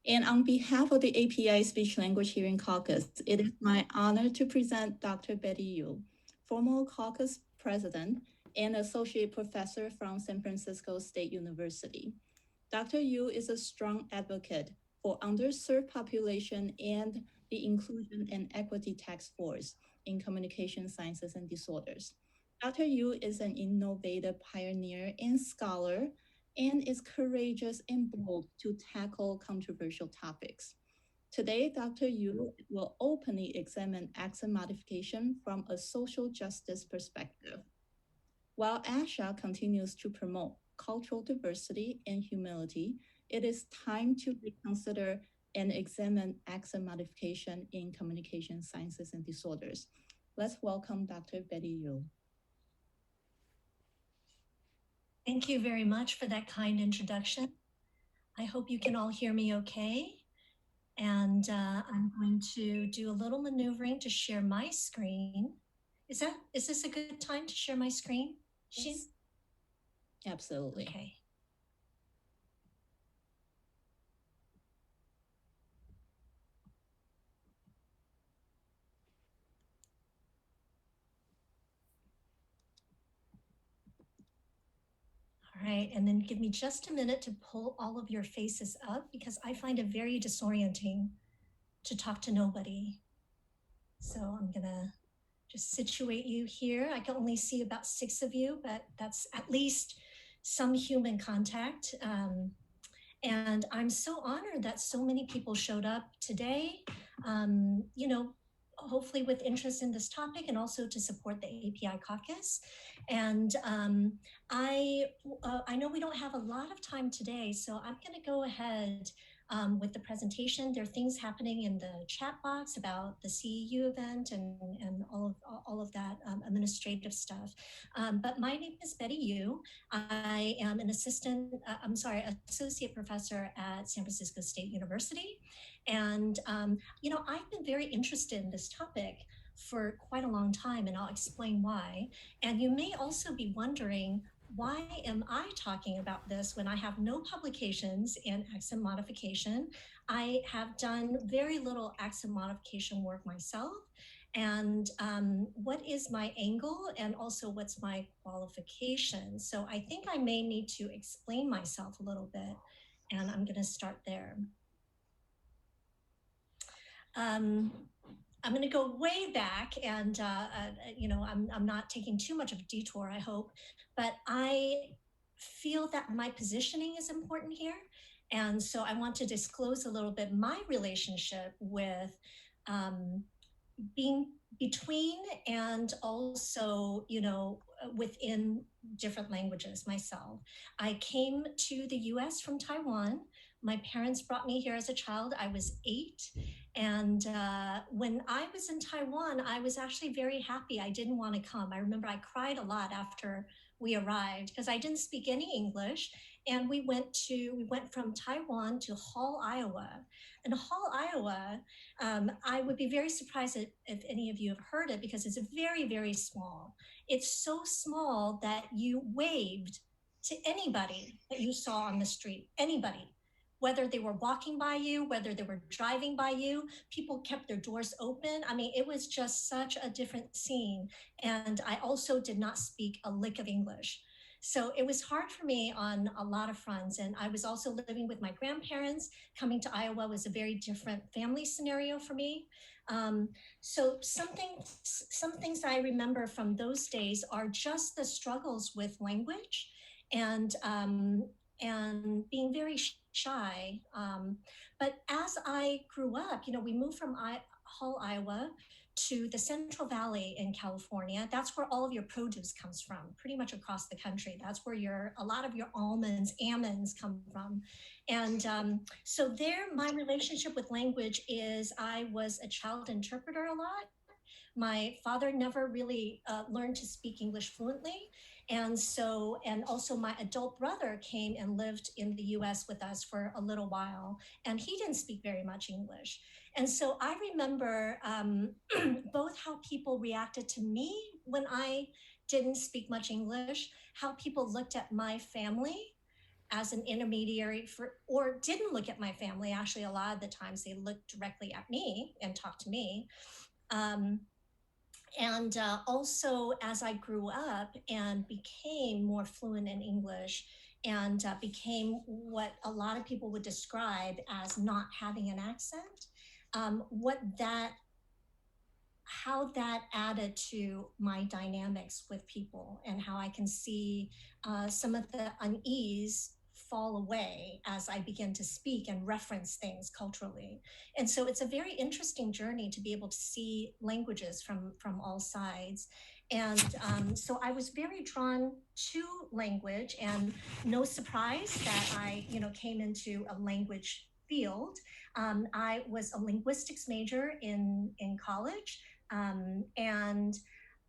And on behalf of the API Speech Language Hearing Caucus, it is my honor to present Dr. Betty Yu, former caucus president and associate professor from San Francisco State University. Dr. Yu is a strong advocate for underserved population and the Inclusion and Equity Task Force in Communication Sciences and Disorders. Dr. Yu is an innovative pioneer and scholar and is courageous and bold to tackle controversial topics. Today, Dr. Yu will openly examine accent modification from a social justice perspective. While ASHA continues to promote cultural diversity and humility, it is time to reconsider and examine accent modification in communication sciences and disorders. Let's welcome Dr. Betty Yu. Thank you very much for that kind introduction. I hope you can all hear me okay. And I'm going to do a little maneuvering to share my screen. Is this a good time to share my screen? Yes. Absolutely. Okay. All right, and then give me just a minute to pull all of your faces up because I find it very disorienting to talk to nobody. So I'm gonna just situate you here. I can only see about 6 of you, but that's at least some human contact. And I'm so honored that so many people showed up today, hopefully with interest in this topic and also to support the API caucus. And I know we don't have a lot of time today, so I'm going to go ahead with the presentation. There are things happening in the chat box about the CEU event and all of that administrative stuff. But my name is Betty Yu. I am an associate professor at San Francisco State University. And, I've been very interested in this topic for quite a long time, and I'll explain why. And you may also be wondering, why am I talking about this when I have no publications in accent modification? I have done very little accent modification work myself. And what is my angle, and also what's my qualification? So I think I may need to explain myself a little bit, and I'm going to start there. I'm going to go way back, and I'm not taking too much of a detour, I hope, but I feel that my positioning is important here. And so I want to disclose a little bit my relationship with being between and also, within different languages myself. I came to the US from Taiwan. My parents brought me here as a child. I was 8. And when I was in Taiwan, I was actually very happy. I didn't want to come. I remember I cried a lot after we arrived because I didn't speak any English. And we went from Taiwan to Hall, Iowa. And Hall, Iowa, I would be very surprised if any of you have heard it because it's very, very small. It's so small that you waved to anybody that you saw on the street, anybody. Whether they were walking by you, whether they were driving by you, people kept their doors open. I mean, it was just such a different scene. And I also did not speak a lick of English. So it was hard for me on a lot of fronts. And I was also living with my grandparents. Coming to Iowa was a very different family scenario for me. So some things I remember from those days are just the struggles with language and being very shy. But as I grew up, we moved from Hull, Iowa to the Central Valley in California. That's where all of your produce comes from, pretty much across the country. That's where a lot of your almonds come from. And so there, my relationship with language is I was a child interpreter a lot. My father never really learned to speak English fluently. And also my adult brother came and lived in the US with us for a little while, and he didn't speak very much English. And so I remember both how people reacted to me when I didn't speak much English, how people looked at my family as an intermediary for, or didn't look at my family. Actually, a lot of the times they looked directly at me and talked to me. Um, and Also, as I grew up and became more fluent in English and became what a lot of people would describe as not having an accent, what that how that added to my dynamics with people and how I can see some of the unease fall away as I begin to speak and reference things culturally. And so it's a very interesting journey to be able to see languages from all sides. And So I was very drawn to language, and no surprise that I, came into a language field. I was a linguistics major in college, and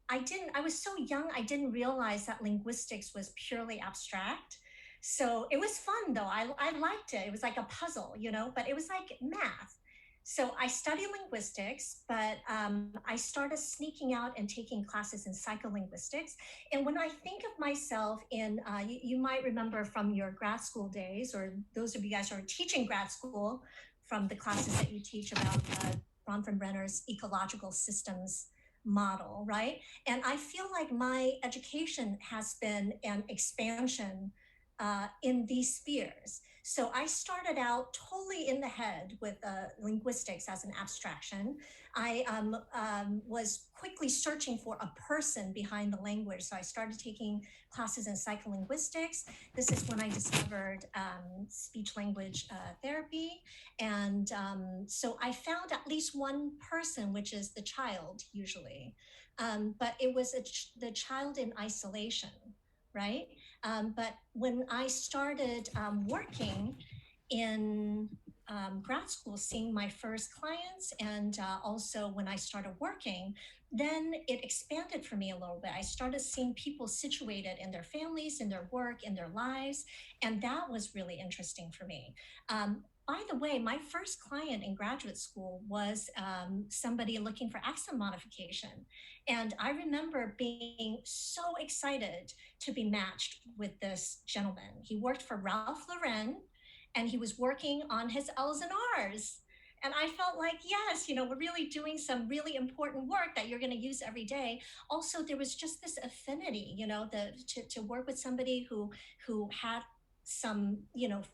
I was so young, I didn't realize that linguistics was purely abstract. So it was fun though. I liked it. It was like a puzzle, but it was like math. So I studied linguistics, but I started sneaking out and taking classes in psycholinguistics. And when I think of myself you might remember from your grad school days, or those of you guys who are teaching grad school, from the classes that you teach about Bronfenbrenner's ecological systems model, right? And I feel like my education has been an expansion in these spheres. So I started out totally in the head with linguistics as an abstraction. I was quickly searching for a person behind the language. So I started taking classes in psycholinguistics. This is when I discovered speech language therapy. And So I found at least one person, which is the child usually. But it was the child in isolation, right? But when I started working in grad school, seeing my first clients, and also when I started working, then it expanded for me a little bit. I started seeing people situated in their families, in their work, in their lives, and that was really interesting for me. By the way, my first client in graduate school was somebody looking for accent modification. And I remember being so excited to be matched with this gentleman. He worked for Ralph Lauren, and he was working on his L's and R's. And I felt like, yes, we're really doing some really important work that you're going to use every day. Also, there was just this affinity, to work with somebody who had some,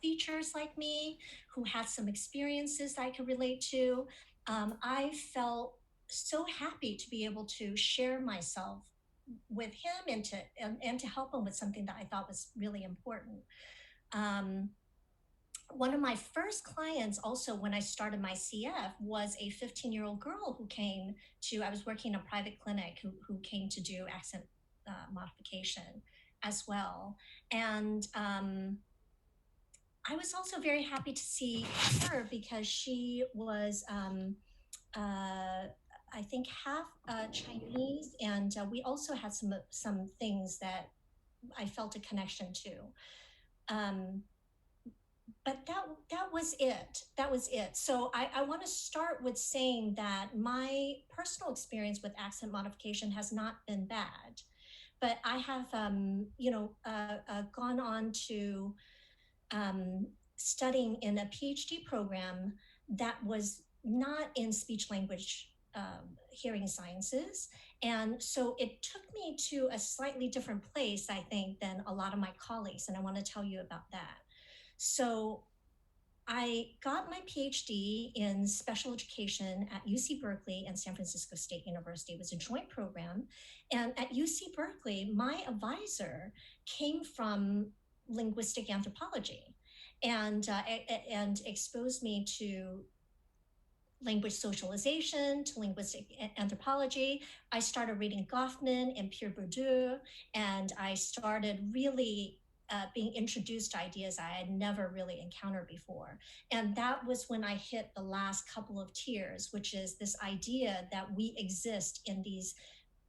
features like me, who had some experiences I could relate to. I felt so happy to be able to share myself with him, and to help him with something that I thought was really important. Um, One of my first clients, also when I started my CF, was a 15-year-old girl who came to, I was working in a private clinic, who came to do accent modification as well. And I was also very happy to see her because she was, I think, half Chinese, and we also had some things that I felt a connection to. Um, but that was it. That was it. So I want to start with saying that my personal experience with accent modification has not been bad, but I have, gone on to um, studying in a PhD program that was not in speech language hearing sciences. And so it took me to a slightly different place, I think, than a lot of my colleagues. And I want to tell you about that. So I got my PhD in special education at UC Berkeley and San Francisco State University. It was a joint program. And at UC Berkeley, my advisor came from linguistic anthropology, and exposed me to language socialization, to linguistic anthropology. I started reading Goffman and Pierre Bourdieu, and I started really being introduced to ideas I had never really encountered before. And that was when I hit the last couple of tiers, which is this idea that we exist in these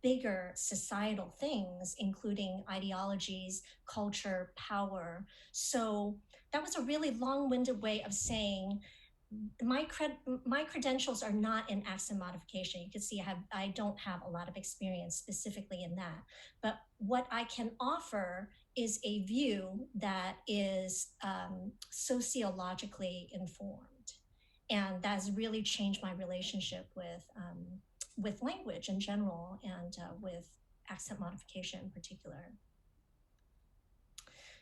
bigger societal things, including ideologies, culture, power. So that was a really long-winded way of saying my credentials are not in accent modification. You can see I don't have a lot of experience specifically in that, but what I can offer is a view that is sociologically informed, and that has really changed my relationship with language in general, and with accent modification in particular.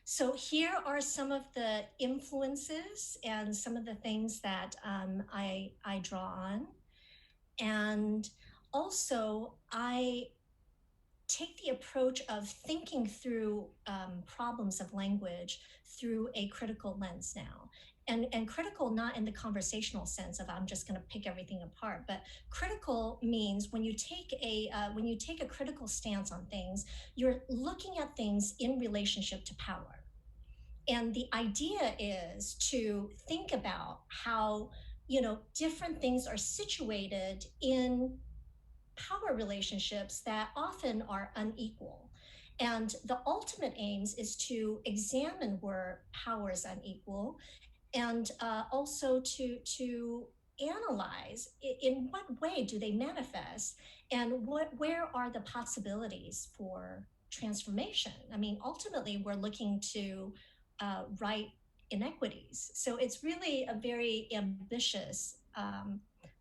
So here are some of the influences and some of the things that I draw on. And also, I take the approach of thinking through problems of language through a critical lens now. And critical not in the conversational sense of I'm just going to pick everything apart, but critical means when you take a critical stance on things, you're looking at things in relationship to power. And the idea is to think about how, different things are situated in power relationships that often are unequal. And the ultimate aims is to examine where power is unequal, and also to analyze in what way do they manifest, and where are the possibilities for transformation. I mean, ultimately, we're looking to right inequities. So it's really a very ambitious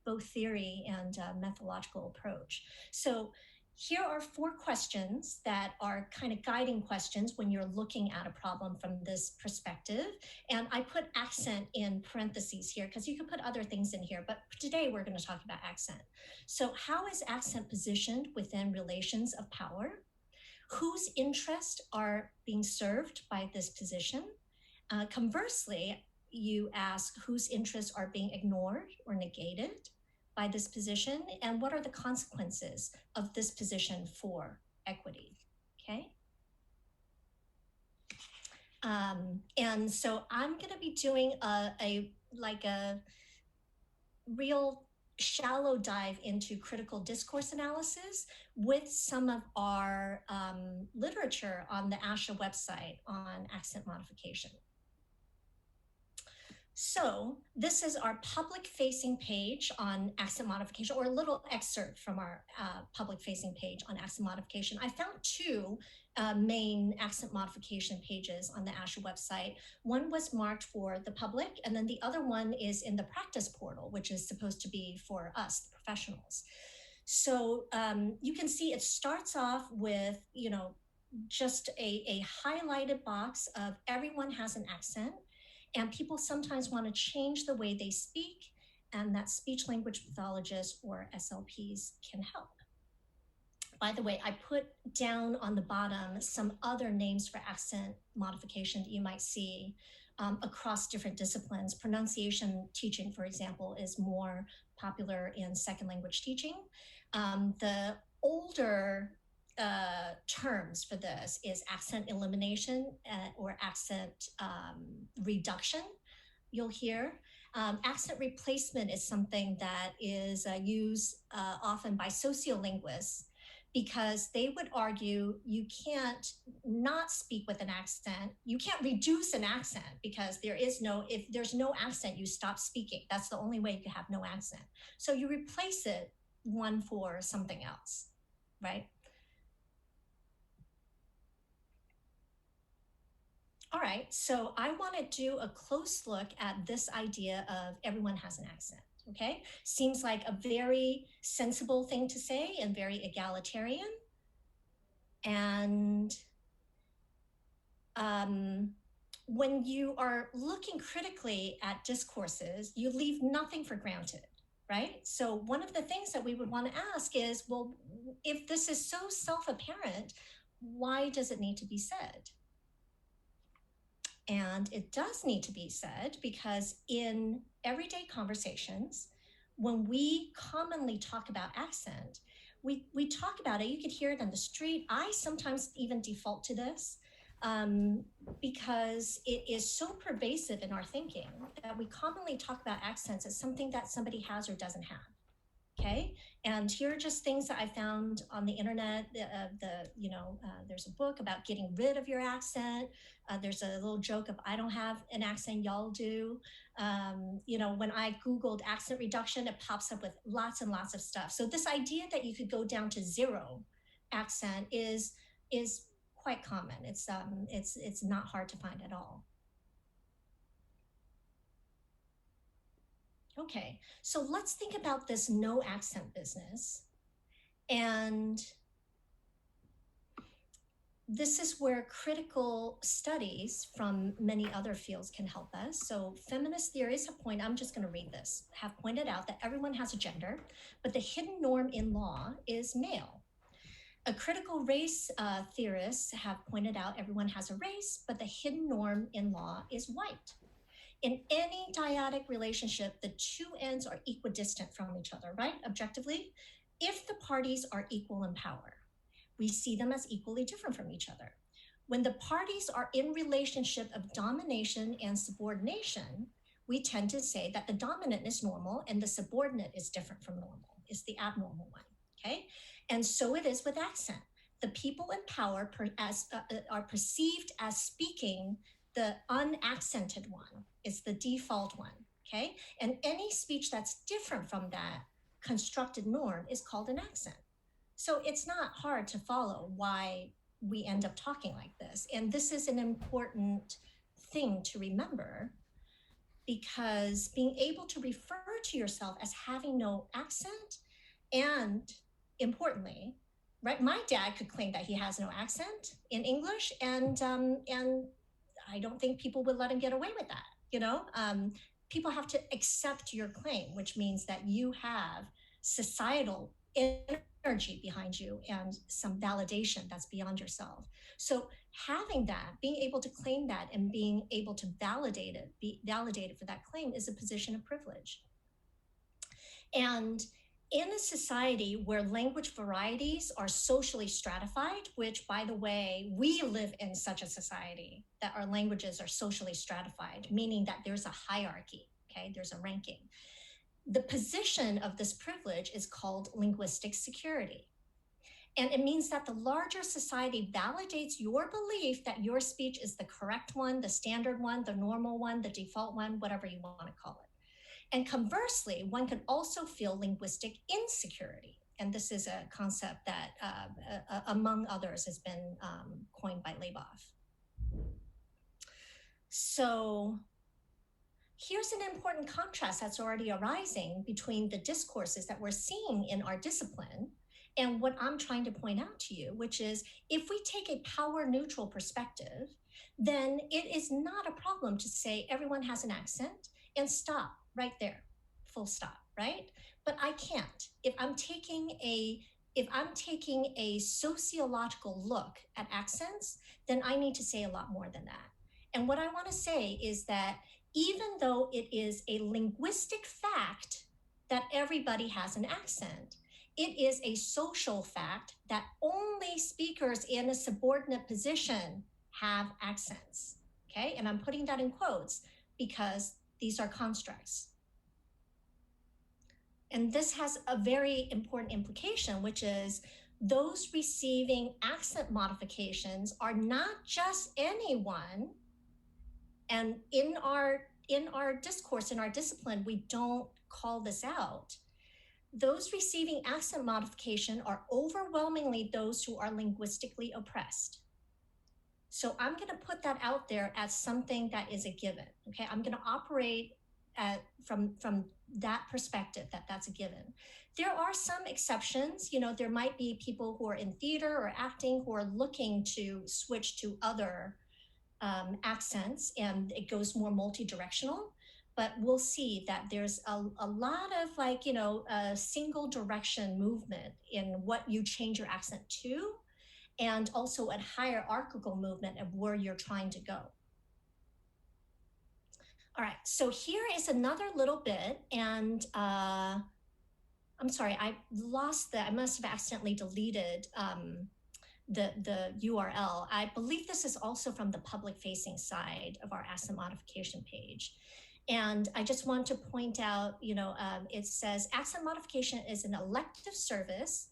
both theory and methodological approach. So here are 4 questions that are kind of guiding questions when you're looking at a problem from this perspective. And I put accent in parentheses here because you can put other things in here, but today we're going to talk about accent. So how is accent positioned within relations of power? Whose interests are being served by this position? Conversely, you ask whose interests are being ignored or negated by this position, and what are the consequences of this position for equity? Okay. And so I'm going to be doing a real shallow dive into critical discourse analysis with some of our literature on the ASHA website on accent modification. So this is our public-facing page on accent modification, or a little excerpt from our public-facing page on accent modification. I found 2 main accent modification pages on the ASHA website. One was marked for the public, and then the other one is in the practice portal, which is supposed to be for us, the professionals. So you can see it starts off with, just a highlighted box of everyone has an accent. And people sometimes want to change the way they speak, and that speech language pathologists or SLPs can help. By the way, I put down on the bottom some other names for accent modification that you might see across different disciplines. Pronunciation teaching, for example, is more popular in second language teaching. The older terms for this is accent elimination or accent reduction, you'll hear. Accent replacement is something that is used often by sociolinguists, because they would argue you can't not speak with an accent. You can't reduce an accent, because if there's no accent, you stop speaking. That's the only way you can have no accent. So you replace it one for something else, right? All right, so I want to do a close look at this idea of everyone has an accent, okay? Seems like a very sensible thing to say and very egalitarian. And when you are looking critically at discourses, you leave nothing for granted, right? So one of the things that we would want to ask is, well, if this is so self-apparent, why does it need to be said? And it does need to be said because in everyday conversations, when we commonly talk about accent, we talk about it. You could hear it on the street. I sometimes even default to this because it is so pervasive in our thinking that we commonly talk about accents as something that somebody has or doesn't have. Okay, and here are just things that I found on the internet. There's a book about getting rid of your accent. There's a little joke of I don't have an accent, y'all do. When I Googled accent reduction, it pops up with lots and lots of stuff. So this idea that you could go down to zero accent is quite common. It's not hard to find at all. Okay, so let's think about this no accent business. And this is where critical studies from many other fields can help us. So feminist theories I'm just going to read this, have pointed out that everyone has a gender, but the hidden norm in law is male. A critical race theorists have pointed out everyone has a race, but the hidden norm in law is white. In any dyadic relationship, the two ends are equidistant from each other, right? Objectively, if the parties are equal in power, we see them as equally different from each other. When the parties are in relationship of domination and subordination, we tend to say that the dominant is normal and the subordinate is different from normal, is the abnormal one, okay? And so it is with accent. The people in power are perceived as speaking the unaccented one. It's the default one, okay? And any speech that's different from that constructed norm is called an accent. So it's not hard to follow why we end up talking like this. And this is an important thing to remember, because being able to refer to yourself as having no accent, and importantly, right, my dad could claim that he has no accent in English, and I don't think people would let him get away with that. People have to accept your claim, which means that you have societal energy behind you and some validation that's beyond yourself. So having that, being able to claim that and being able to be validated for that claim is a position of privilege. And in a society where language varieties are socially stratified, which, by the way, we live in such a society that our languages are socially stratified, meaning that there's a hierarchy, okay? There's a ranking. The position of this privilege is called linguistic security. And it means that the larger society validates your belief that your speech is the correct one, the standard one, the normal one, the default one, whatever you want to call it. And conversely, one can also feel linguistic insecurity. And this is a concept that, among others, has been coined by Leboff. So here's an important contrast that's already arising between the discourses that we're seeing in our discipline and what I'm trying to point out to you, which is if we take a power neutral perspective, then it is not a problem to say everyone has an accent and stop right there, full stop, right? But I can't. If I'm taking a sociological look at accents, then I need to say a lot more than that. And what I want to say is that even though it is a linguistic fact that everybody has an accent, it is a social fact that only speakers in a subordinate position have accents, okay? And I'm putting that in quotes because these are constructs. And this has a very important implication, which is those receiving accent modifications are not just anyone. And in our discourse, in our discipline, we don't call this out. Those receiving accent modification are overwhelmingly those who are linguistically oppressed. So I'm going to put that out there as something that is a given. Okay, I'm going to operate from that perspective, that's a given. There are some exceptions. There might be people who are in theater or acting who are looking to switch to other accents, and it goes more multi-directional. But we'll see that there's a lot of a single direction movement in what you change your accent to, and also a hierarchical movement of where you're trying to go. All right, so here is another little bit, and I'm sorry, I must have accidentally deleted the URL. I believe this is also from the public facing side of our accent modification page. And I just want to point out, it says accent modification is an elective service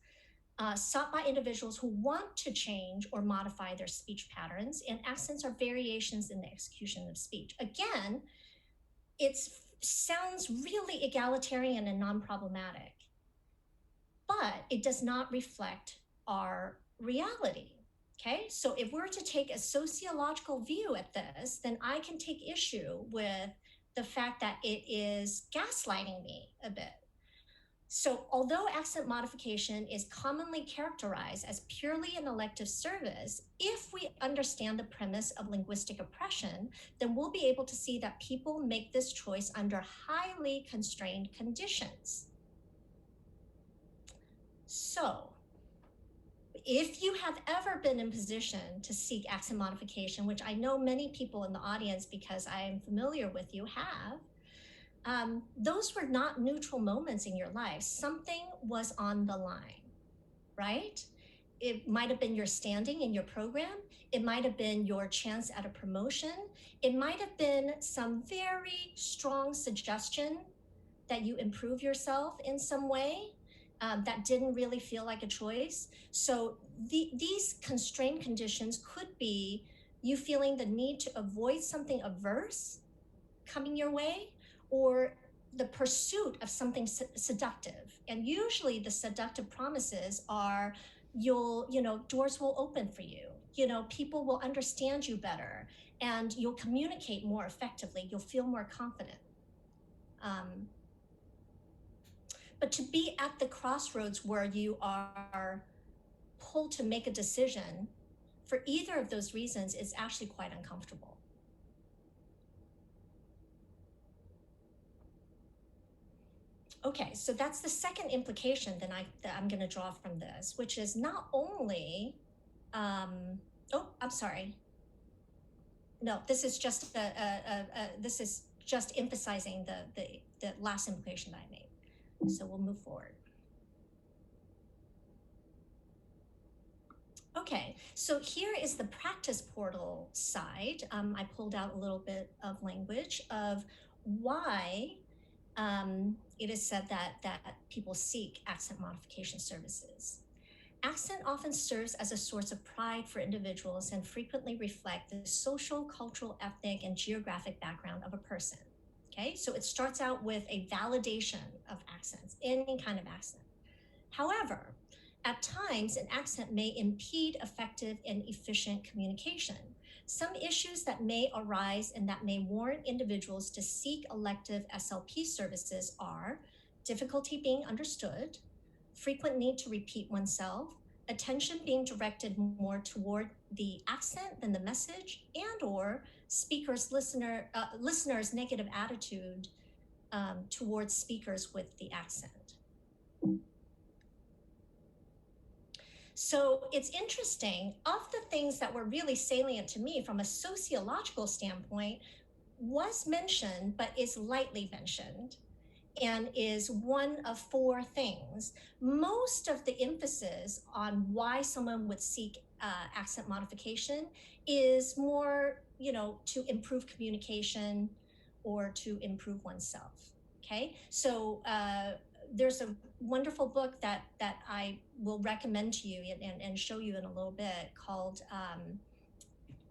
sought by individuals who want to change or modify their speech patterns, and accents are variations in the execution of speech. Again, it sounds really egalitarian and non-problematic, but it does not reflect our reality. Okay, so if we're to take a sociological view at this, then I can take issue with the fact that it is gaslighting me a bit. So, although accent modification is commonly characterized as purely an elective service, if we understand the premise of linguistic oppression, then we'll be able to see that people make this choice under highly constrained conditions. So, if you have ever been in position to seek accent modification, which I know many people in the audience, because I am familiar with you, have, those were not neutral moments in your life. Something was on the line, right? It might have been your standing in your program. It might have been your chance at a promotion. It might have been some very strong suggestion that you improve yourself in some way that didn't really feel like a choice. So these constrained conditions could be you feeling the need to avoid something adverse coming your way, or the pursuit of something seductive. And usually the seductive promises are doors will open for you. People will understand you better, and you'll communicate more effectively. You'll feel more confident. But to be at the crossroads where you are pulled to make a decision for either of those reasons is actually quite uncomfortable. Okay, so that's the second implication that I'm going to draw from this, which is not only, I'm sorry. No, this is just this is just emphasizing the last implication that I made. So we'll move forward. Okay, so here is the practice portal side. I pulled out a little bit of language of why it is said that people seek accent modification services. Accent often serves as a source of pride for individuals and frequently reflect the social, cultural, ethnic, and geographic background of a person. Okay, so it starts out with a validation of accents, any kind of accent. However, at times, an accent may impede effective and efficient communication. Some issues that may arise and that may warrant individuals to seek elective SLP services are difficulty being understood, frequent need to repeat oneself, attention being directed more toward the accent than the message, and or listeners' negative attitude towards speakers with the accent. So it's interesting, of the things that were really salient to me from a sociological standpoint was mentioned, but is lightly mentioned, and is one of four things. Most of the emphasis on why someone would seek accent modification is more, to improve communication or to improve oneself. Okay, so there's a wonderful book that I will recommend to you and show you in a little bit called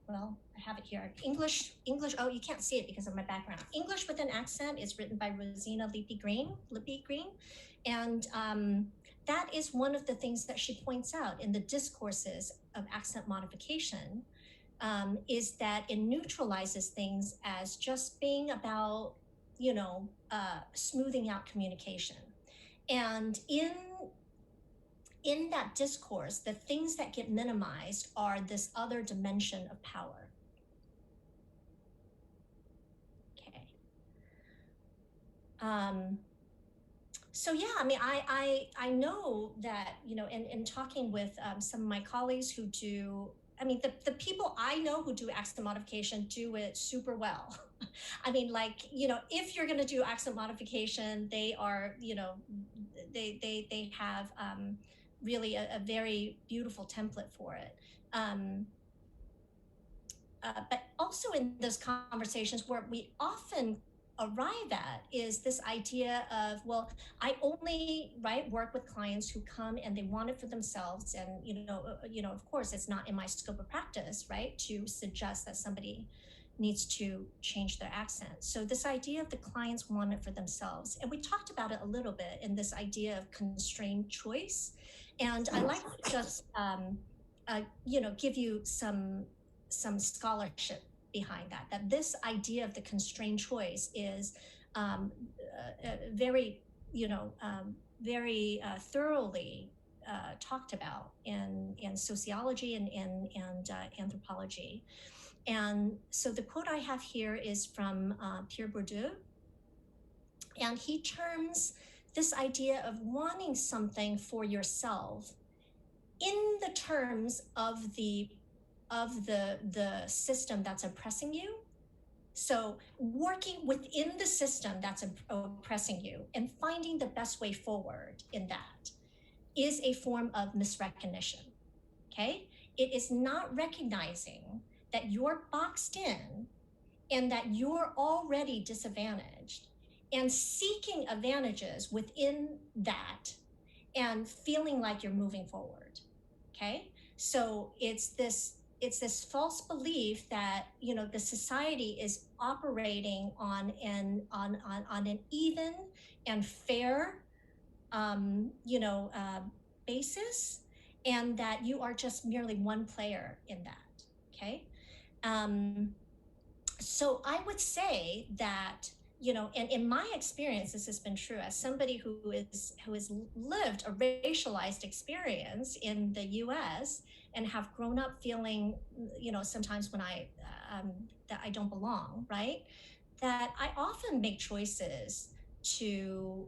well, I have it here. English. Oh, you can't see it because of my background. English with an Accent is written by Rosina Lippi Green, and that is one of the things that she points out in the discourses of accent modification, is that it neutralizes things as just being about, smoothing out communication. And in that discourse, the things that get minimized are this other dimension of power. Okay. So yeah, I mean, I know that, in talking with some of my colleagues who do, I mean, the people I know who do accent modification do it super well. I mean, like, if you're going to do accent modification, they are, they have really a very beautiful template for it. But also in those conversations where we often arrive at is this idea of, well, I only work with clients who come and they want it for themselves, and of course it's not in my scope of practice, right, to suggest that somebody needs to change their accent. So this idea of the clients want it for themselves, and we talked about it a little bit in this idea of constrained choice, and I like to just give you some scholarship behind that this idea of the constrained choice is very very thoroughly talked about in sociology and anthropology. And so the quote I have here is from Pierre Bourdieu, and he terms this idea of wanting something for yourself in the terms of the system that's oppressing you. So working within the system that's oppressing you and finding the best way forward in that is a form of misrecognition. Okay, it is not recognizing that you're boxed in and that you're already disadvantaged, and seeking advantages within that and feeling like you're moving forward. Okay, so it's this false belief that the society is operating on an even and fair basis, and that you are just merely one player in that. Okay, so I would say that, and in my experience, this has been true as somebody who has lived a racialized experience in the U.S. and have grown up feeling, sometimes when that I don't belong, right? That I often make choices to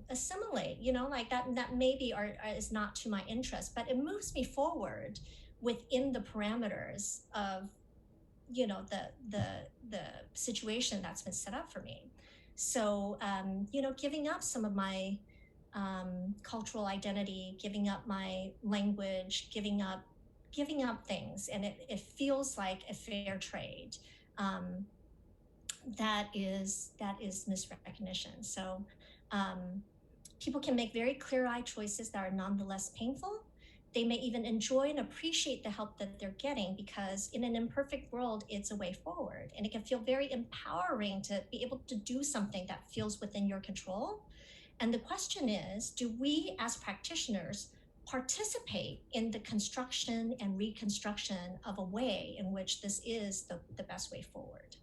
assimilate, like that maybe is not to my interest, but it moves me forward within the parameters of the situation that's been set up for me. So giving up some of my cultural identity, giving up my language, giving up things, and it feels like a fair trade. That is misrecognition. So people can make very clear-eyed choices that are nonetheless painful. They may even enjoy and appreciate the help that they're getting, because in an imperfect world, it's a way forward. And it can feel very empowering to be able to do something that feels within your control. And the question is, do we as practitioners participate in the construction and reconstruction of a way in which this is the best way forward?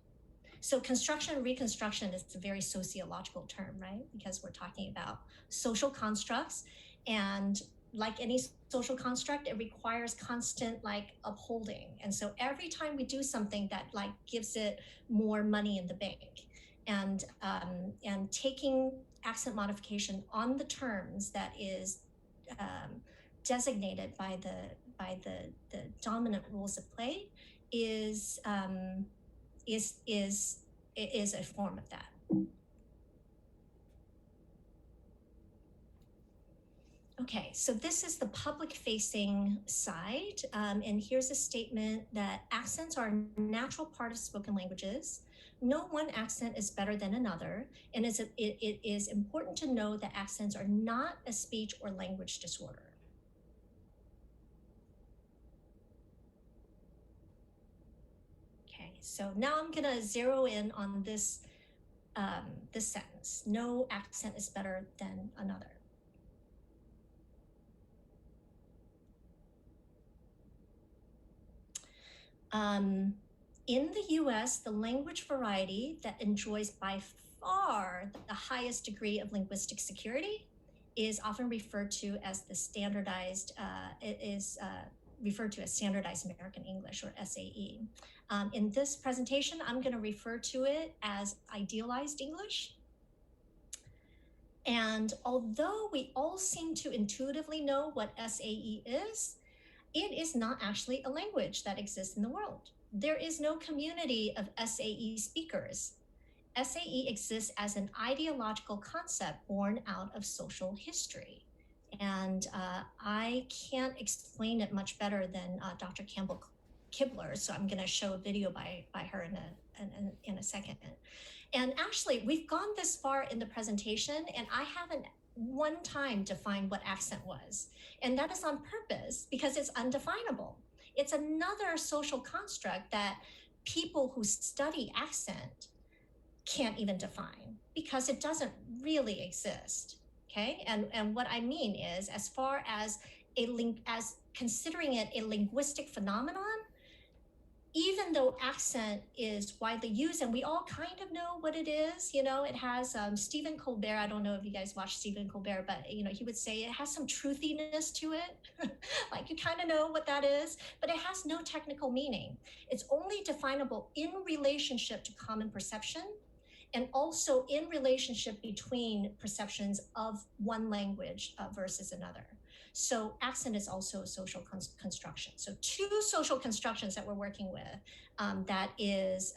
So construction and reconstruction is a very sociological term, right? Because we're talking about social constructs, and like any social construct, it requires constant upholding. And so every time we do something that gives it more money in the bank, and taking accent modification on the terms that is designated by the dominant rules of play is a form of that. Okay, so this is the public-facing side, and here's a statement that accents are a natural part of spoken languages. No one accent is better than another, and it is important to know that accents are not a speech or language disorder. Okay, so now I'm gonna zero in on this sentence. No accent is better than another. In the US, the language variety that enjoys by far the highest degree of linguistic security is often referred to as the standardized, referred to as Standardized American English, or SAE. In this presentation, I'm going to refer to it as Idealized English. And although we all seem to intuitively know what SAE is, it is not actually a language that exists in the world. There is no community of SAE speakers. SAE exists as an ideological concept born out of social history. And I can't explain it much better than Dr. Campbell Kibler, so I'm going to show a video by her in a second. And actually, we've gone this far in the presentation, and I haven't one time defined what accent was. And that is on purpose because it's undefinable. It's another social construct that people who study accent can't even define because it doesn't really exist. Okay. And what I mean is, as far as as considering it a linguistic phenomenon, even though accent is widely used and we all kind of know what it is, it has Stephen Colbert. I don't know if you guys watch Stephen Colbert, but he would say it has some truthiness to it. Like you kind of know what that is, but it has no technical meaning. It's only definable in relationship to common perception and also in relationship between perceptions of one language versus another. So accent is also a social construction. So two social constructions that we're working with that is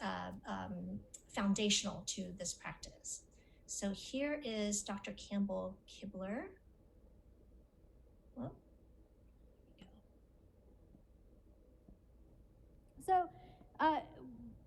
foundational to this practice. So here is Dr. Campbell Kibler. Well, so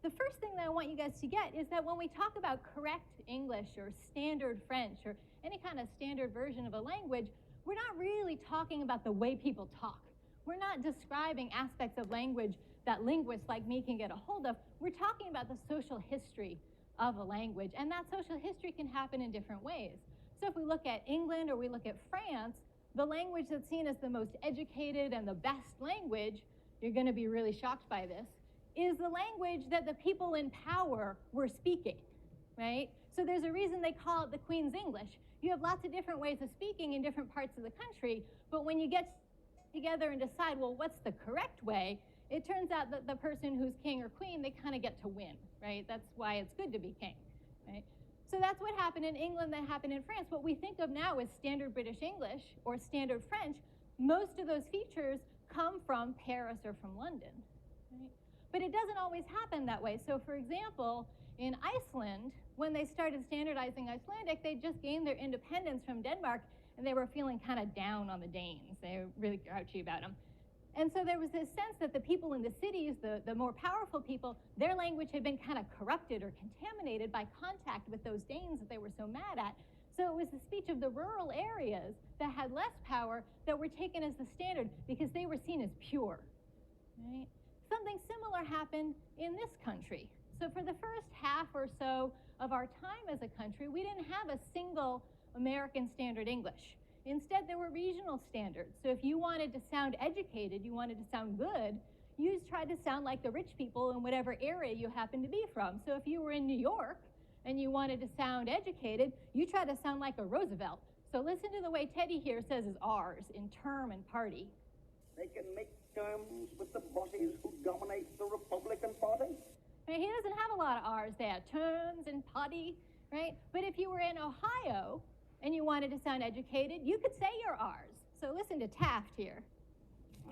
the first thing that I want you guys to get is that when we talk about correct English or standard French or any kind of standard version of a language, we're not really talking about the way people talk. We're not describing aspects of language that linguists like me can get a hold of. We're talking about the social history of a language, and that social history can happen in different ways. So if we look at England or we look at France, the language that's seen as the most educated and the best language, you're going to be really shocked by this, is the language that the people in power were speaking, right? So there's a reason they call it the Queen's English. You have lots of different ways of speaking in different parts of the country, but when you get together and decide, well, what's the correct way, it turns out that the person who's king or queen, they kind of get to win, right? That's why it's good to be king, right? So that's what happened in England, that happened in France. What we think of now as standard British English or standard French, most of those features come from Paris or from London, right? But it doesn't always happen that way. So for example, in Iceland, when they started standardizing Icelandic, they just gained their independence from Denmark, and they were feeling kind of down on the Danes. They were really grouchy about them. And so there was this sense that the people in the cities, the more powerful people, their language had been kind of corrupted or contaminated by contact with those Danes that they were so mad at. So it was the speech of the rural areas that had less power that were taken as the standard because they were seen as pure, right? Something similar happened in this country. So for the first half or so of our time as a country, we didn't have a single American Standard English. Instead, there were regional standards. So if you wanted to sound educated, you wanted to sound good, you tried to sound like the rich people in whatever area you happened to be from. So if you were in New York and you wanted to sound educated, you tried to sound like a Roosevelt. So listen to the way Teddy here says his R's in term and party. They can make terms with the bosses who dominate the Republican Party. Right? He doesn't have a lot of R's there, terms and party, right? But if you were in Ohio and you wanted to sound educated, you could say your R's. So listen to Taft here.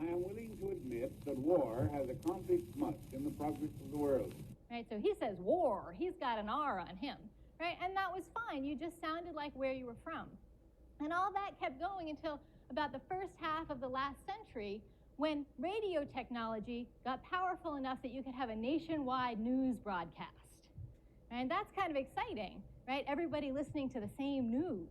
I am willing to admit that war has accomplished much in the progress of the world. Right, so he says war. He's got an R on him, right? And that was fine. You just sounded like where you were from. And all that kept going until about the first half of the last century, when radio technology got powerful enough that you could have a nationwide news broadcast. And that's kind of exciting, right? Everybody listening to the same news.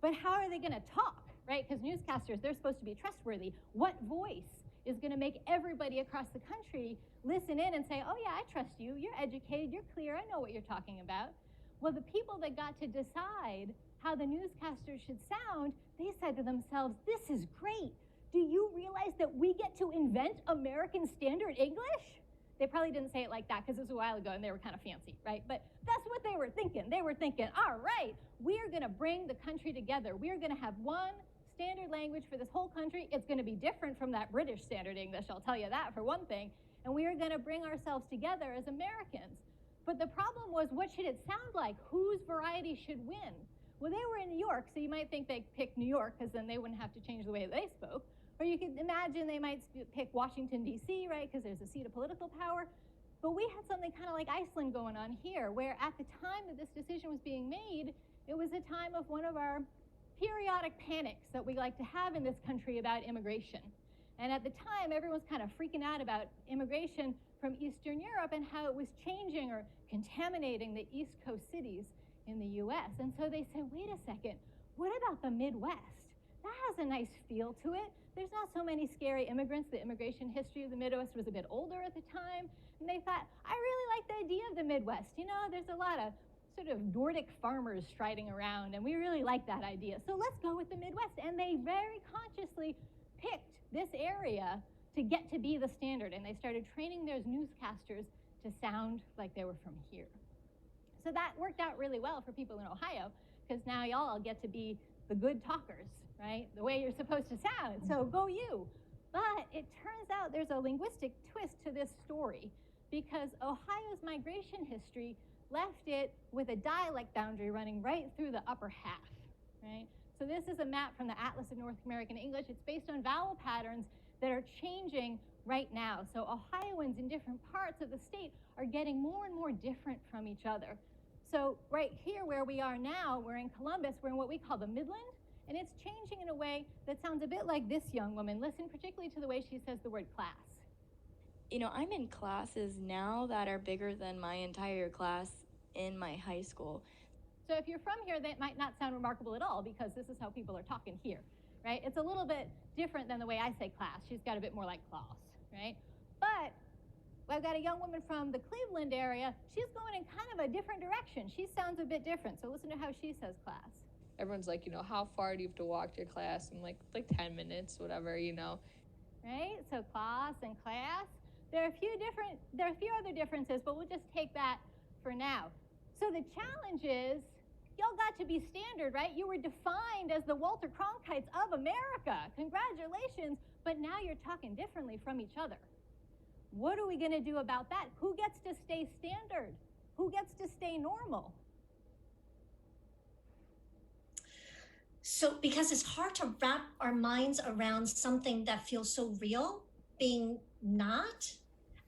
But how are they going to talk, right? Because newscasters, they're supposed to be trustworthy. What voice is going to make everybody across the country listen in and say, oh yeah, I trust you, you're educated, you're clear, I know what you're talking about? Well, the people that got to decide how the newscasters should sound, they said to themselves, this is great. Do you realize that we get to invent American Standard English? They probably didn't say it like that because it was a while ago and they were kind of fancy, right? But that's what they were thinking. They were thinking, all right, we are going to bring the country together. We are going to have one standard language for this whole country. It's going to be different from that British Standard English, I'll tell you that for one thing. And we are going to bring ourselves together as Americans. But the problem was, what should it sound like? Whose variety should win? Well, they were in New York, so you might think they'd pick New York because then they wouldn't have to change the way they spoke. Or you could imagine they might pick Washington, D.C., right, because there's a seat of political power. But we had something kind of like Iceland going on here, where at the time that this decision was being made, it was a time of one of our periodic panics that we like to have in this country about immigration. And at the time, everyone was kind of freaking out about immigration from Eastern Europe and how it was changing or contaminating the East Coast cities in the US. And so they said, wait a second, what about the Midwest? That has a nice feel to it. There's not so many scary immigrants. The immigration history of the Midwest was a bit older at the time. And they thought, I really like the idea of the Midwest. You know, there's a lot of sort of Nordic farmers striding around, and we really like that idea. So let's go with the Midwest. And they very consciously picked this area to get to be the standard. And they started training their newscasters to sound like they were from here. So that worked out really well for people in Ohio, because now y'all get to be the good talkers, right? The way you're supposed to sound. So go you. But it turns out there's a linguistic twist to this story, because Ohio's migration history left it with a dialect boundary running right through the upper half, right? So this is a map from the Atlas of North American English. It's based on vowel patterns that are changing right now. So Ohioans in different parts of the state are getting more and more different from each other. So right here where we are now, we're in Columbus, we're in what we call the Midland, and it's changing in a way that sounds a bit like this young woman. Listen particularly to the way she says the word class. You know, I'm in classes now that are bigger than my entire class in my high school. So if you're from here, that might not sound remarkable at all, because this is how people are talking here, right? It's a little bit different than the way I say class. She's got a bit more like class, right? But I've got a young woman from the Cleveland area. She's going in kind of a different direction. She sounds a bit different. So listen to how she says class. Everyone's like, you know, how far do you have to walk to your class? And like 10 minutes, whatever, you know. Right? So class and class. There are a few other differences, but we'll just take that for now. So the challenge is, y'all got to be standard, right? You were defined as the Walter Cronkites of America. Congratulations. But now you're talking differently from each other. What are we going to do about that? Who gets to stay standard? Who gets to stay normal? So because it's hard to wrap our minds around something that feels so real being not,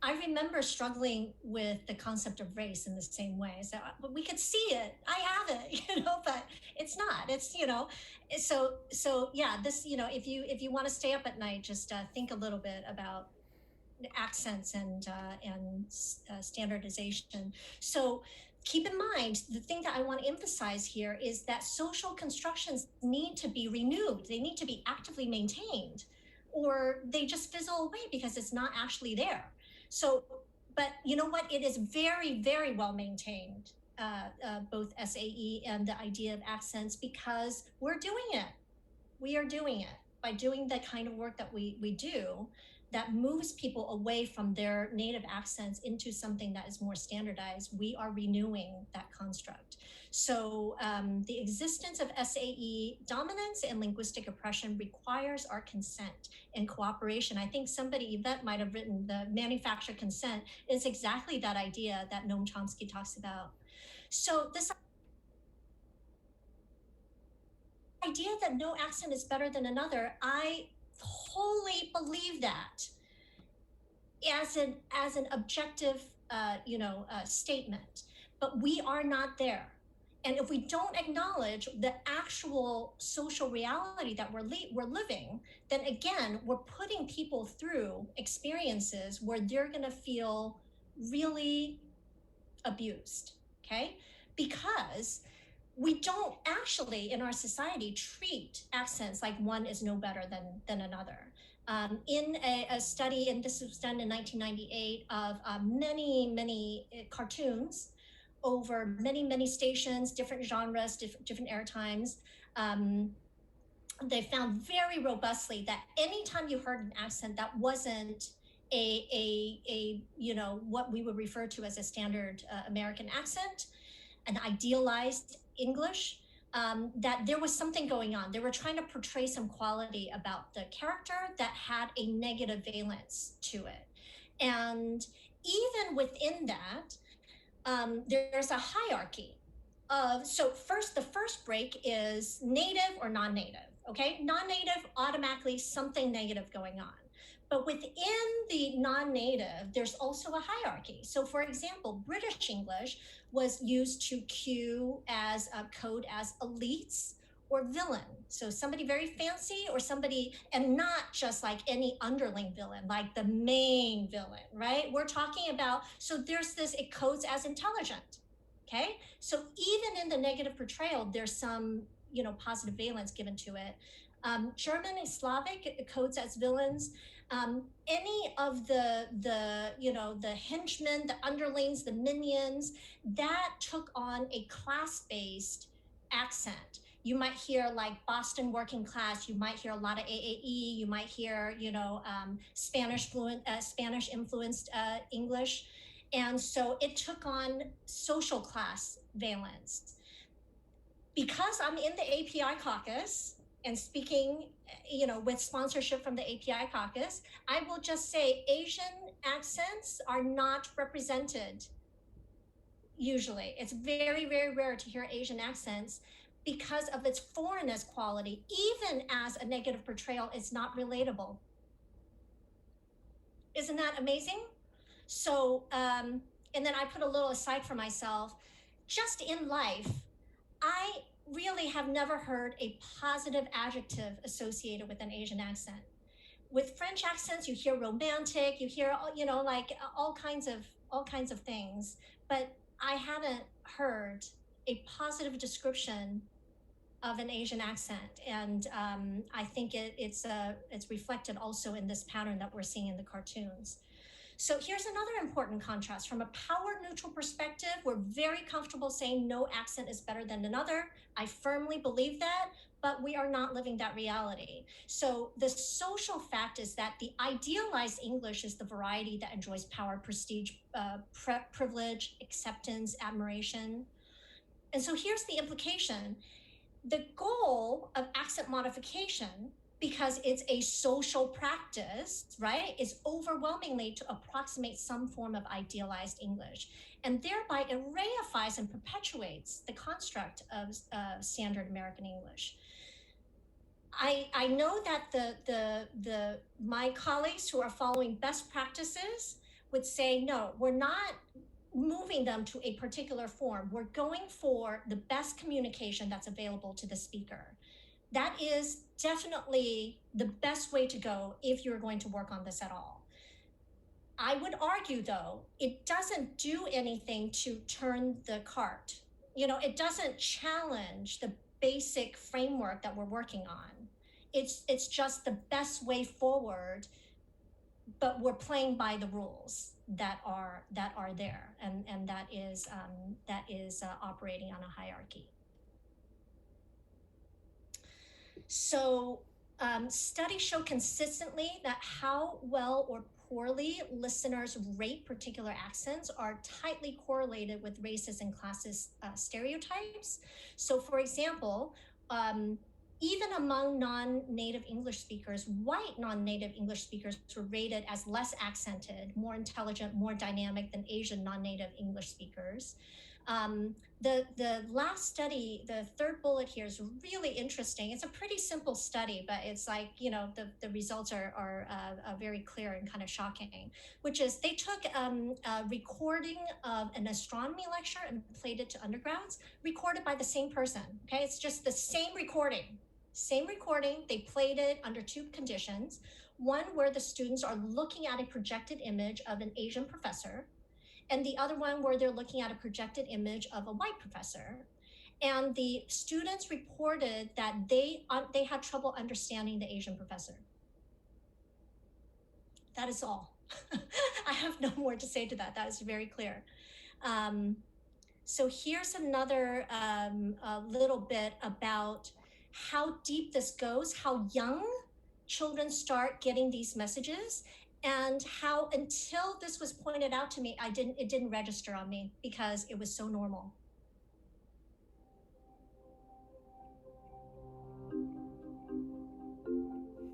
I remember struggling with the concept of race in the same way. So we could see it, I have it, you know, but it's not. It's, you know, so yeah. This, you know, if you want to stay up at night, just think a little bit about accents and standardization. So keep in mind, the thing that I want to emphasize here is that social constructions need to be renewed. They need to be actively maintained, or they just fizzle away because it's not actually there. So, but you know what? It is very, very well maintained, both SAE and the idea of accents, because we're doing it. We are doing it by doing the kind of work that we do that moves people away from their native accents into something that is more standardized. We are renewing that construct. So the existence of SAE dominance and linguistic oppression requires our consent and cooperation. I think somebody, Yvette, might have written the manufactured consent is exactly that idea that Noam Chomsky talks about. So this idea that no accent is better than another, I wholly believe that as an objective statement, but we are not there. And if we don't acknowledge the actual social reality that we're living, then again, we're putting people through experiences where they're going to feel really abused, okay? Because we don't actually, in our society, treat accents like one is no better than another. In a study, and this was done in 1998, of many cartoons over many stations, different genres, different air times, they found very robustly that anytime you heard an accent that wasn't a what we would refer to as a standard American accent, an idealized English, that there was something going on. They were trying to portray some quality about the character that had a negative valence to it. And even within that, there's a hierarchy of, so the first break is native or non-native, okay? Non-native, automatically something negative going on. But within the non-native, there's also a hierarchy. So for example, British English was used to cue as a code as elites or villain. So somebody very fancy or somebody, and not just like any underling villain, like the main villain, right? We're talking about, so there's this, it codes as intelligent, okay? So even in the negative portrayal, there's some, positive valence given to it. German and Slavic, it codes as villains. Any of the henchmen, the underlings, the minions, that took on a class-based accent. You might hear like Boston working class. You might hear a lot of AAE. You might hear, Spanish influenced English. And so it took on social class valence. Because I'm in the API caucus and speaking, with sponsorship from the API caucus, I will just say Asian accents are not represented. Usually, it's very, very rare to hear Asian accents because of its foreignness quality. Even as a negative portrayal, it's not relatable. Isn't that amazing? So, and then I put a little aside for myself. Just in life, I really have never heard a positive adjective associated with an Asian accent. With French accents, you hear romantic, you hear, like all kinds of things, but I haven't heard a positive description of an Asian accent, and I think it's reflected also in this pattern that we're seeing in the cartoons. So here's another important contrast. From a power neutral perspective, we're very comfortable saying no accent is better than another. I firmly believe that, but we are not living that reality. So the social fact is that the idealized English is the variety that enjoys power, prestige, privilege, acceptance, admiration. And so here's the implication. The goal of accent modification, because it's a social practice, right, is overwhelmingly to approximate some form of idealized English, and thereby it reifies and perpetuates the construct of standard American English. I know that my colleagues who are following best practices would say, no, we're not moving them to a particular form. We're going for the best communication that's available to the speaker. That is definitely the best way to go if you're going to work on this at all. I would argue, though, it doesn't do anything to turn the cart. It doesn't challenge the basic framework that we're working on. It's just the best way forward, but we're playing by the rules that are there, and that is operating on a hierarchy. So studies show consistently that how well or poorly listeners rate particular accents are tightly correlated with racist and classist stereotypes. So for example, even among non-native English speakers, white non-native English speakers were rated as less accented, more intelligent, more dynamic than Asian non-native English speakers. The last study, the third bullet here, is really interesting. It's a pretty simple study, but it's like, the results are very clear and kind of shocking, which is they took a recording of an astronomy lecture and played it to undergrads, recorded by the same person, okay? It's just the same recording. They played it under two conditions. One where the students are looking at a projected image of an Asian professor, and the other one where they're looking at a projected image of a white professor. And the students reported that they had trouble understanding the Asian professor. That is all. I have no more to say to that. That is very clear. So here's another little bit about how deep this goes, how young children start getting these messages, and how until this was pointed out to me, it didn't register on me because it was so normal.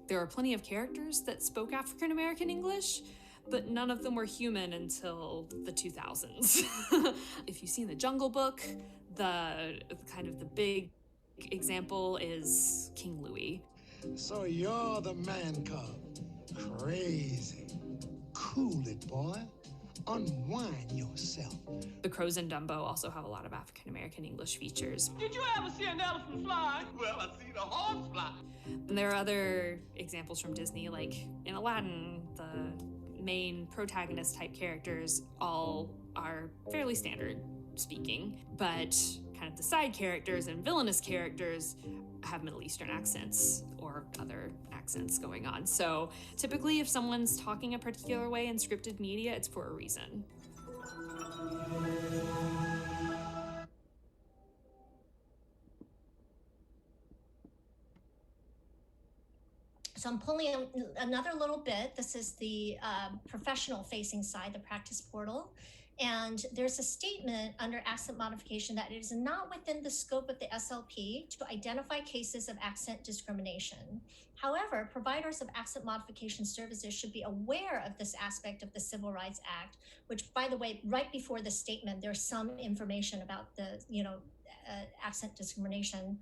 There are plenty of characters that spoke African American English, but none of them were human until the 2000s. If you've seen The Jungle Book, the big example is King Louis. So you're the man cub. Crazy. Cool it, boy. Unwind yourself. The Crows in Dumbo also have a lot of African American English features. Did you ever see an elephant fly? Well, I seen a horse fly. And there are other examples from Disney, like in Aladdin, the main protagonist type characters all are fairly standard speaking, but kind of the side characters and villainous characters have Middle Eastern accents or other accents going on. So typically if someone's talking a particular way in scripted media, it's for a reason. So I'm pulling another little bit. This is the professional facing side, the practice portal. And there's a statement under accent modification that it is not within the scope of the SLP to identify cases of accent discrimination. However, providers of accent modification services should be aware of this aspect of the Civil Rights Act, which, by the way, right before the statement, there's some information about the, accent discrimination,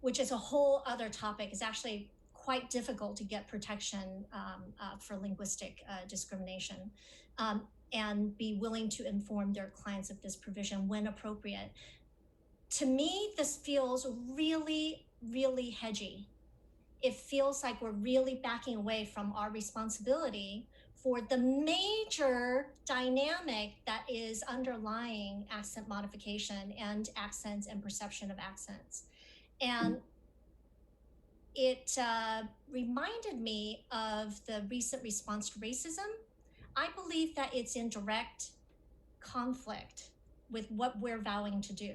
which is a whole other topic. It's actually quite difficult to get protection for linguistic discrimination. And be willing to inform their clients of this provision when appropriate. To me, this feels really, really hedgy. It feels like we're really backing away from our responsibility for the major dynamic that is underlying accent modification and accents and perception of accents. And it reminded me of the recent response to racism. I believe that it's in direct conflict with what we're vowing to do,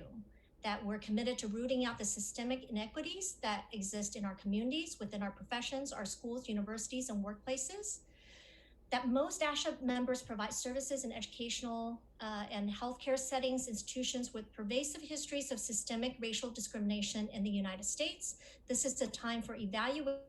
that we're committed to rooting out the systemic inequities that exist in our communities, within our professions, our schools, universities, and workplaces, that most ASHA members provide services in educational and healthcare settings, institutions with pervasive histories of systemic racial discrimination in the United States. This is the time for evaluating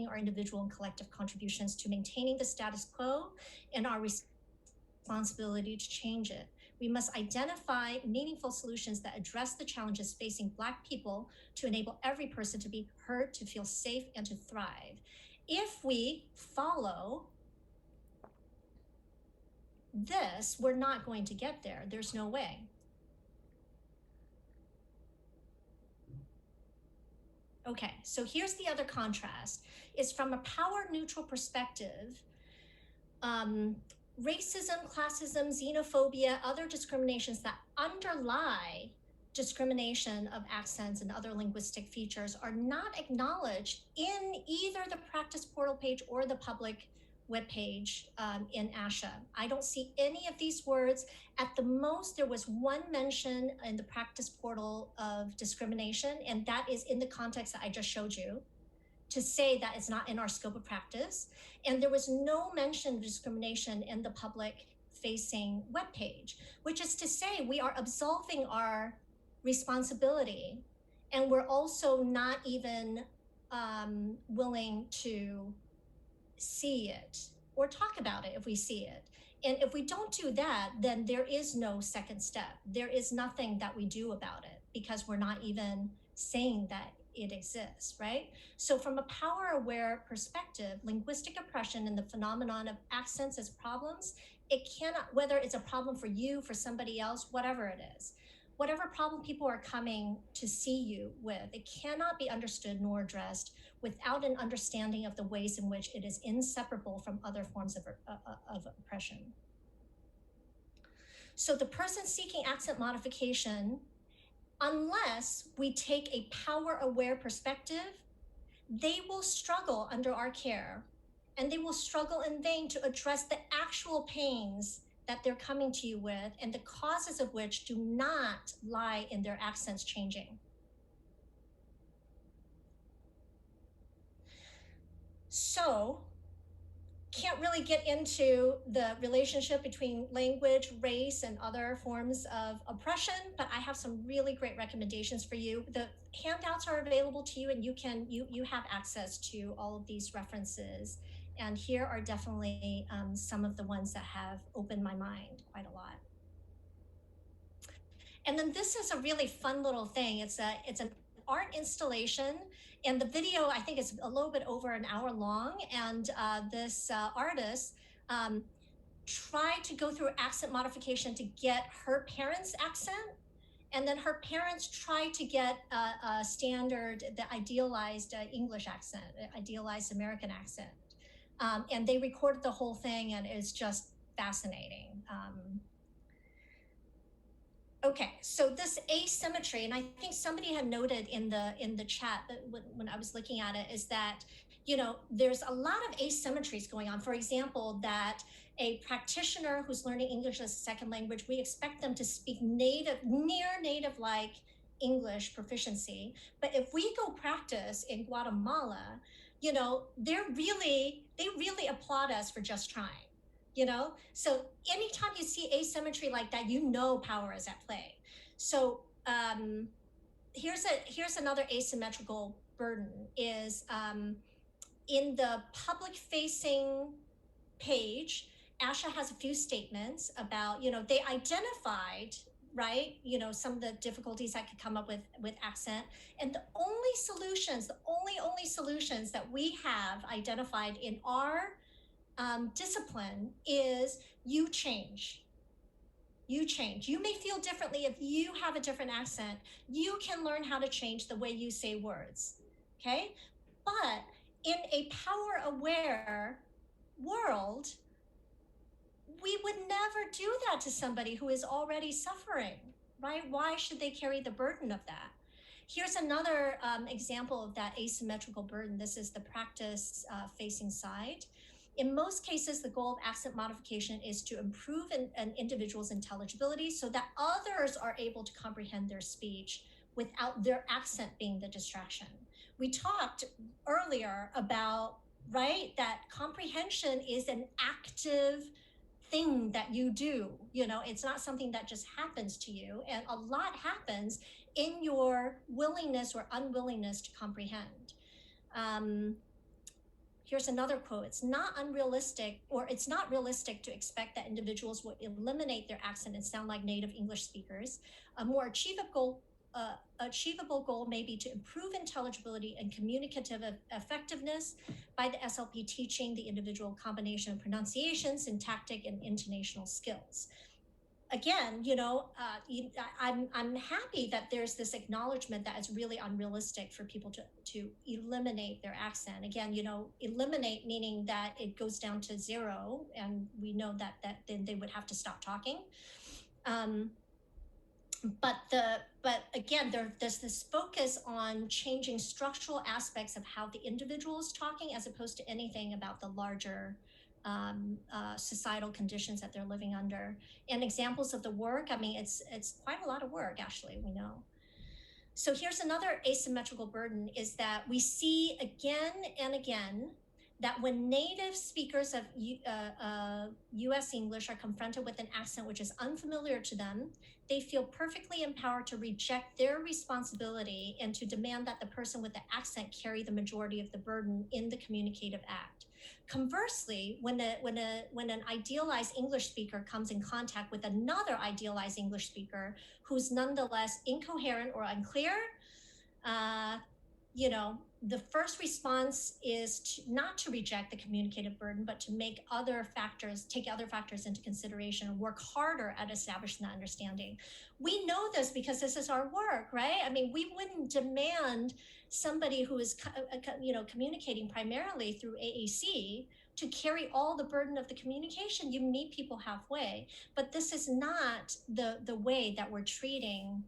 our individual and collective contributions to maintaining the status quo and our responsibility to change it. We must identify meaningful solutions that address the challenges facing Black people to enable every person to be heard, to feel safe, and to thrive. If we follow this, we're not going to get there. There's no way. Okay, so here's the other contrast. Is from a power-neutral perspective, racism, classism, xenophobia, other discriminations that underlie discrimination of accents and other linguistic features are not acknowledged in either the practice portal page or the public webpage in ASHA. I don't see any of these words. At the most, there was one mention in the practice portal of discrimination, and that is in the context that I just showed you, to say that it's not in our scope of practice. And there was no mention of discrimination in the public-facing webpage, which is to say we are absolving our responsibility, and we're also not even willing to see it or talk about it if we see it. And if we don't do that, then there is no second step. There is nothing that we do about it because we're not even saying that it exists, right? So from a power-aware perspective, linguistic oppression and the phenomenon of accents as problems, it cannot, whether it's a problem for you, for somebody else, whatever it is, whatever problem people are coming to see you with, it cannot be understood nor addressed without an understanding of the ways in which it is inseparable from other forms of oppression. So the person seeking accent modification, unless we take a power-aware perspective, they will struggle under our care, and they will struggle in vain to address the actual pains that they're coming to you with, and the causes of which do not lie in their accents changing. So, can't really get into the relationship between language, race, and other forms of oppression, but I have some really great recommendations for you. The handouts are available to you, and you have access to all of these references. And here are definitely some of the ones that have opened my mind quite a lot. And then this is a really fun little thing. It's an art installation, and the video, I think, is a little bit over an hour long. And this artist try to go through accent modification to get her parents' accent, and then her parents try to get a standard, the idealized English accent, idealized American accent. And they recorded the whole thing, and it's just fascinating. Okay, so this asymmetry, and I think somebody had noted in the chat that when I was looking at it, is that, you know, there's a lot of asymmetries going on. For example, that a practitioner who's learning English as a second language, we expect them to speak near native-like English proficiency. But if we go practice in Guatemala, you know, they really applaud us for just trying. You know, so anytime you see asymmetry like that, you know power is at play. So here's another asymmetrical burden is in the public facing page, ASHA has a few statements about, you know, they identified, right, you know, some of the difficulties that could come up with accent, and the only solutions that we have identified in our discipline is you change. You change. You may feel differently if you have a different accent. You can learn how to change the way you say words. Okay? But in a power aware world, we would never do that to somebody who is already suffering, right? Why should they carry the burden of that? Here's another example of that asymmetrical burden. This is the practice facing side. In most cases, the goal of accent modification is to improve an individual's intelligibility so that others are able to comprehend their speech without their accent being the distraction. We talked earlier about, right, that comprehension is an active thing that you do. You know, it's not something that just happens to you, and a lot happens in your willingness or unwillingness to comprehend. Here's another quote. It's not realistic to expect that individuals will eliminate their accent and sound like native English speakers. A more achievable goal may be to improve intelligibility and communicative effectiveness by the SLP teaching the individual combination of pronunciation, syntactic, and intonational skills. Again, you know, I'm happy that there's this acknowledgement that it's really unrealistic for people to eliminate their accent. Again, you know, eliminate meaning that it goes down to zero, and we know that then they would have to stop talking. But again, there's this focus on changing structural aspects of how the individual is talking, as opposed to anything about the larger societal conditions that they're living under. And examples of the work, I mean, it's quite a lot of work, actually, we know. So here's another asymmetrical burden, is that we see again and again that when native speakers of US English are confronted with an accent which is unfamiliar to them, they feel perfectly empowered to reject their responsibility and to demand that the person with the accent carry the majority of the burden in the communicative act. Conversely, when an idealized English speaker comes in contact with another idealized English speaker who's nonetheless incoherent or unclear, you know, the first response is not to reject the communicative burden, but to take other factors into consideration and work harder at establishing that understanding. We know this because this is our work, right? I mean, we wouldn't demand somebody who is, you know, communicating primarily through AAC to carry all the burden of the communication. You meet people halfway, but this is not the way that we're treating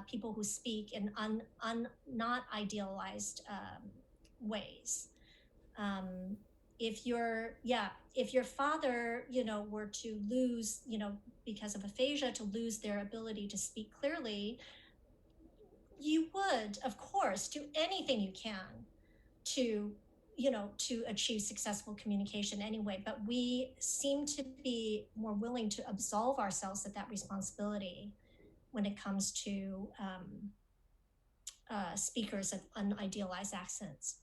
people who speak in not idealized ways. If your father, you know, were to lose, you know, because of aphasia, to lose their ability to speak clearly, you would, of course, do anything you can to, you know, to achieve successful communication anyway. But we seem to be more willing to absolve ourselves of that responsibility when it comes to speakers of unidealized accents.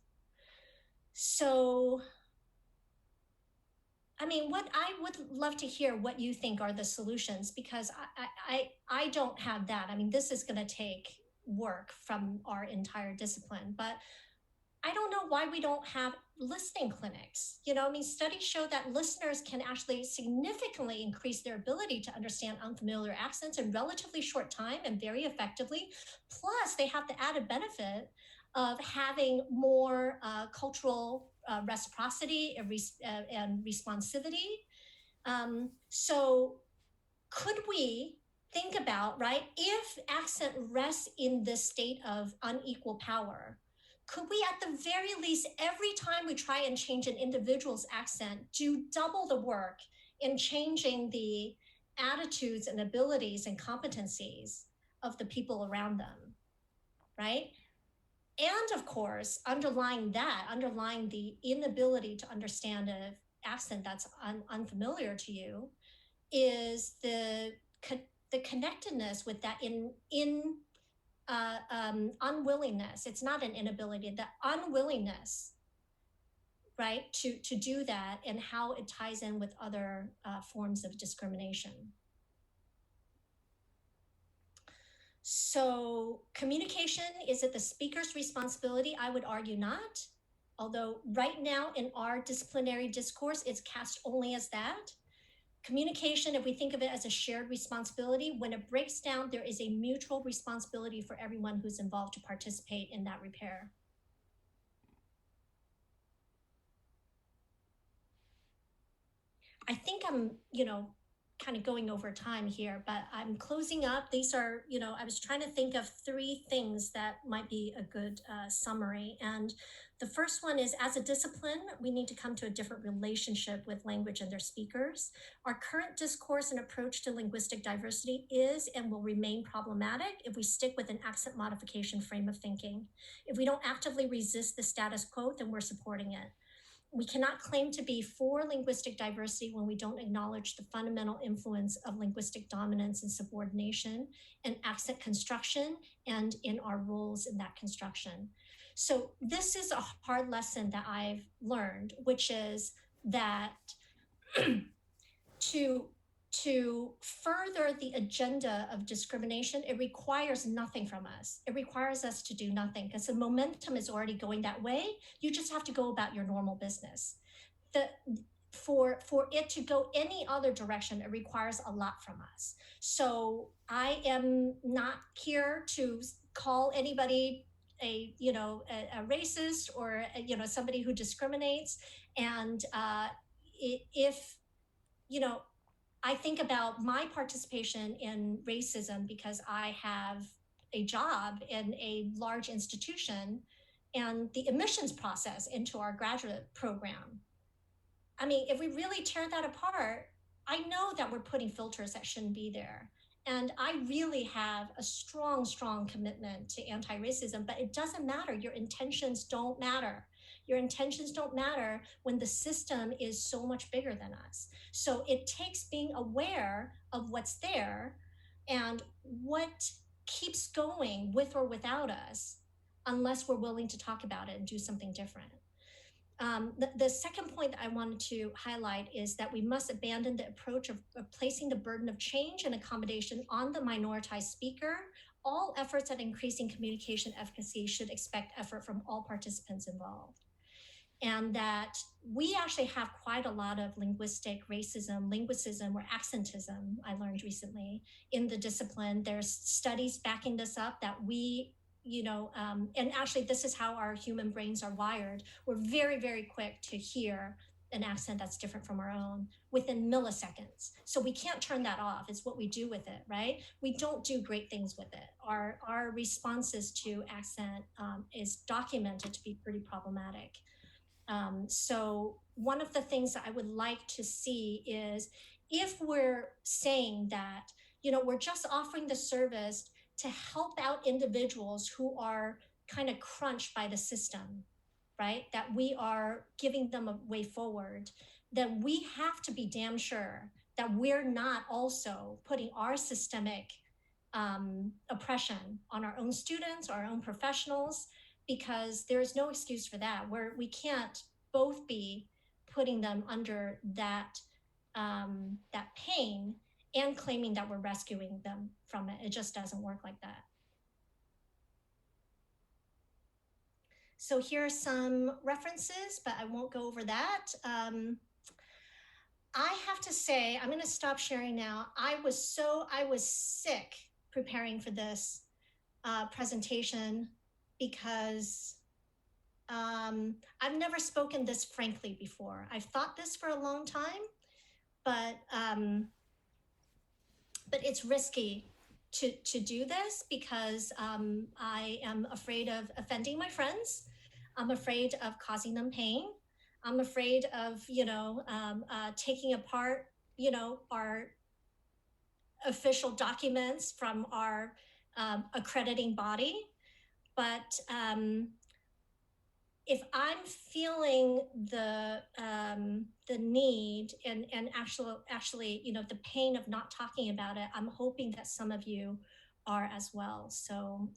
So, I mean, what I would love to hear what you think are the solutions, because I don't have that. I mean, this is going to take work from our entire discipline, but I don't know why we don't have listening clinics. You know, I mean, studies show that listeners can actually significantly increase their ability to understand unfamiliar accents in relatively short time and very effectively. Plus, they have the added benefit of having more cultural reciprocity and responsivity. So could we think about, right, if accent rests in this state of unequal power, could we at the very least, every time we try and change an individual's accent, do double the work in changing the attitudes and abilities and competencies of the people around them, right? And of course, underlying the inability to understand an accent that's unfamiliar to you, is the connectedness with that unwillingness. It's not an inability, the unwillingness, right, to do that, and how it ties in with other forms of discrimination. So communication, is it the speaker's responsibility? I would argue not. Although right now in our disciplinary discourse, it's cast only as that. Communication, if we think of it as a shared responsibility, when it breaks down, there is a mutual responsibility for everyone who's involved to participate in that repair. I think I'm, kind of going over time here, but I'm closing up. These are, I was trying to think of 3 things that might be a good summary. And the first one is, as a discipline, we need to come to a different relationship with language and their speakers. Our current discourse and approach to linguistic diversity is and will remain problematic if we stick with an accent modification frame of thinking. If we don't actively resist the status quo, then we're supporting it. We cannot claim to be for linguistic diversity when we don't acknowledge the fundamental influence of linguistic dominance and subordination and accent construction and in our roles in that construction. So this is a hard lesson that I've learned, which is that to further the agenda of discrimination, it requires nothing from us. It requires us to do nothing because the momentum is already going that way. You just have to go about your normal business. For it to go any other direction, it requires a lot from us. So I am not here to call anybody a racist or somebody who discriminates. And if I think about my participation in racism because I have a job in a large institution and the admissions process into our graduate program. I mean, if we really tear that apart, I know that we're putting filters that shouldn't be there. And I really have a strong, strong commitment to anti-racism, but it doesn't matter. Your intentions don't matter. Your intentions don't matter when the system is so much bigger than us. So it takes being aware of what's there and what keeps going with or without us, unless we're willing to talk about it and do something different. The second point that I wanted to highlight is that we must abandon the approach of placing the burden of change and accommodation on the minoritized speaker. All efforts at increasing communication efficacy should expect effort from all participants involved. And that we actually have quite a lot of linguistic racism, linguicism, or accentism, I learned recently, in the discipline. There's studies backing this up that we and actually this is how our human brains are wired. We're very, very quick to hear an accent that's different from our own within milliseconds. So we can't turn that off. It's what we do with it, right? We don't do great things with it. Our responses to accent is documented to be pretty problematic. So one of the things that I would like to see is, if we're saying that, we're just offering the service to help out individuals who are kind of crunched by the system, right? That we are giving them a way forward, then we have to be damn sure that we're not also putting our systemic oppression on our own students, our own professionals, because there's no excuse for that. We can't both be putting them under that pain and claiming that we're rescuing them from it. It just doesn't work like that. So here are some references, but I won't go over that. I have to say, I'm going to stop sharing now. I was sick preparing for this presentation because I've never spoken this frankly before. I've thought this for a long time, but it's risky to do this because I am afraid of offending my friends. I'm afraid of causing them pain. I'm afraid of, taking apart, our official documents from our accrediting body. But if I'm feeling the need and actually, the pain of not talking about it, I'm hoping that some of you are as well. So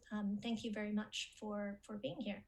thank you very much for being here.